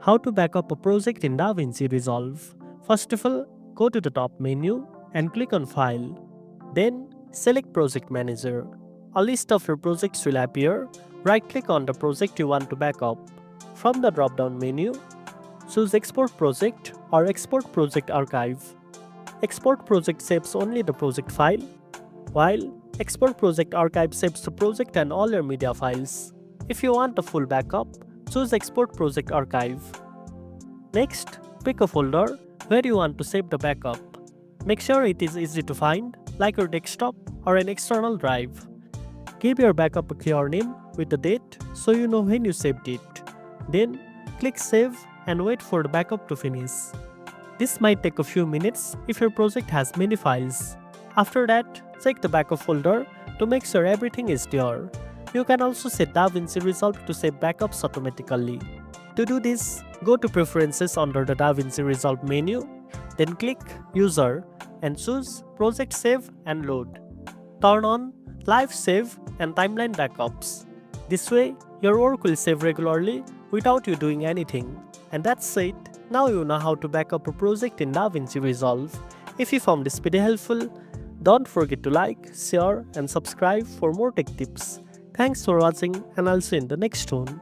How to back up a project in DaVinci Resolve. First of all, go to the top menu and click on File. Then select Project Manager. A list of your projects will appear. Right-click on the project you want to back up. From the drop-down menu, choose Export Project or Export Project Archive. Export Project saves only the project file, while Export Project Archive saves the project and all your media files. If you want a full backup, choose Export Project Archive. Next, pick a folder where you want to save the backup. Make sure it is easy to find, like your desktop or an external drive. Give your backup a clear name with the date so you know when you saved it. Then, click Save and wait for the backup to finish. This might take a few minutes if your project has many files. After that, check the backup folder to make sure everything is there. You can also set DaVinci Resolve to save backups automatically. To do this, go to Preferences under the DaVinci Resolve menu, then click User and choose Project Save and Load. Turn on Live Save and Timeline Backups. This way, your work will save regularly without you doing anything. And that's it. Now you know how to back up a project in DaVinci Resolve. If you found this video helpful, don't forget to like, share and subscribe for more tech tips. Thanks for watching and I'll see you in the next one.